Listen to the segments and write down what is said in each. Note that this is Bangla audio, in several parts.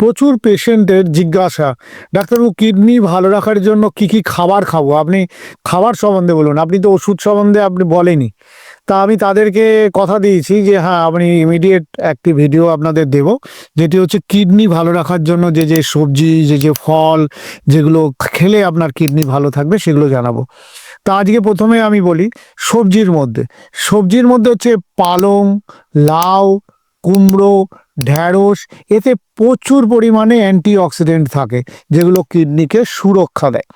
প্রচুর পেশেন্টের জিজ্ঞাসা, ডাক্তারবাবু কিডনি ভালো রাখার জন্য কি কি খাবার খাবো? আপনি খাবার সম্বন্ধে বলুন, আপনি তো ওষুধ সম্বন্ধে আপনি বলেনি। তা আমি তাদেরকে কথা দিয়েছি যে হ্যাঁ, আমি ইমিডিয়েট একটি ভিডিও আপনাদের দেব, যেটি হচ্ছে কিডনি ভালো রাখার জন্য যে যে সবজি, যে যে ফল, যেগুলো খেলে আপনার কিডনি ভালো থাকবে সেগুলো জানাবো। তা আজকে প্রথমে আমি বলি সবজির মধ্যে হচ্ছে পালং, লাউ, কুমড়ো, ঢ্যাঁড়স। এতে প্রচুর পরিমাণে অ্যান্টিঅক্সিডেন্ট থাকে, যেগুলো কিডনিকে সুরক্ষা দেয়।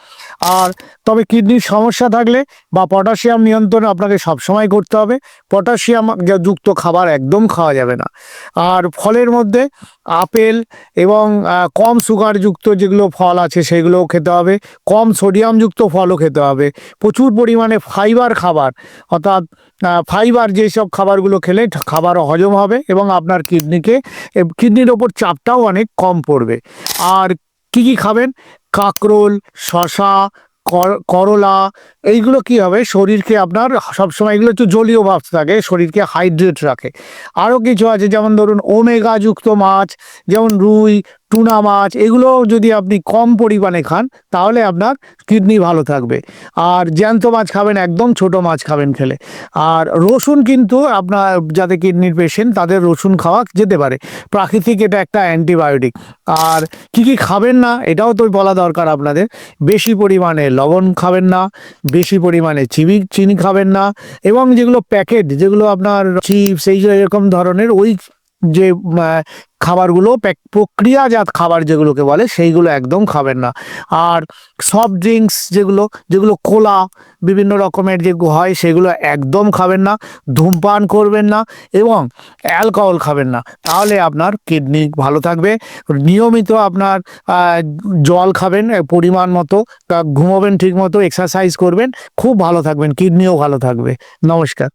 আর তবে কিডনির সমস্যা থাকলে বা পটাশিয়াম নিয়ন্ত্রণ আপনাকে সবসময় করতে হবে। পটাশিয়াম যুক্ত খাবার একদম খাওয়া যাবে না। আর ফলের মধ্যে আপেল এবং কম সুগারযুক্ত যেগুলো ফল আছে সেগুলোও খেতে হবে। কম সোডিয়ামযুক্ত ফলও খেতে হবে। প্রচুর পরিমাণে ফাইবার খাবার, অর্থাৎ ফাইবার যেসব খাবারগুলো খেলে খাবার হজম হবে এবং আপনার কিডনির ওপর চাপটাও অনেক কম পড়বে। আর কি কি খাবেন? কাঁকরোল, শশা, করলা, এইগুলো কি হবে, শরীরকে আপনার সবসময়, এগুলো একটু জলীয় ভাব থাকে, শরীরকে হাইড্রেট রাখে। আরও কিছু আছে, যেমন ধরুন ওমেগা যুক্ত মাছ, যেমন রুই, টুনা মাছ, এগুলো যদি আপনি কম পরিমাণে খান তাহলে আপনার কিডনি ভালো থাকবে। আর জ্যান্ত মাছ খাবেন, একদম ছোট মাছ খাবেন খেলে। আর রসুন কিন্তু আপনার যাদের কিডনির পেশেন্ট তাদের রসুন খাওয়া যেতে পারে, প্রাকৃতিক এটা একটা অ্যান্টিবায়োটিক। আর কি কি খাবেন না এটাও তো বলা দরকার আপনাদের। বেশি পরিমাণে লবণ খাবেন না, বেশি পরিমাণে চিনি খাবেন না, এবং যেগুলো প্যাকেট, যেগুলো আপনার চিপস, এই যে এরকম ধরনের ওই যে খাবারগুলো প্রক্রিয়াজাত খাবার যেগুলোকে বলে, সেইগুলো একদম খাবেন না। আর সফট ড্রিঙ্কস যেগুলো যেগুলো কোলা বিভিন্ন রকমের যে হয় সেগুলো একদম খাবেন না। ধূমপান করবেন না এবং অ্যালকোহল খাবেন না, তাহলে আপনার কিডনি ভালো থাকবে। নিয়মিত আপনার জল খাবেন পরিমাণ মতো, ঘুমোবেন ঠিক মতো, এক্সারসাইজ করবেন, খুব ভালো থাকবেন, কিডনিও ভালো থাকবে। নমস্কার।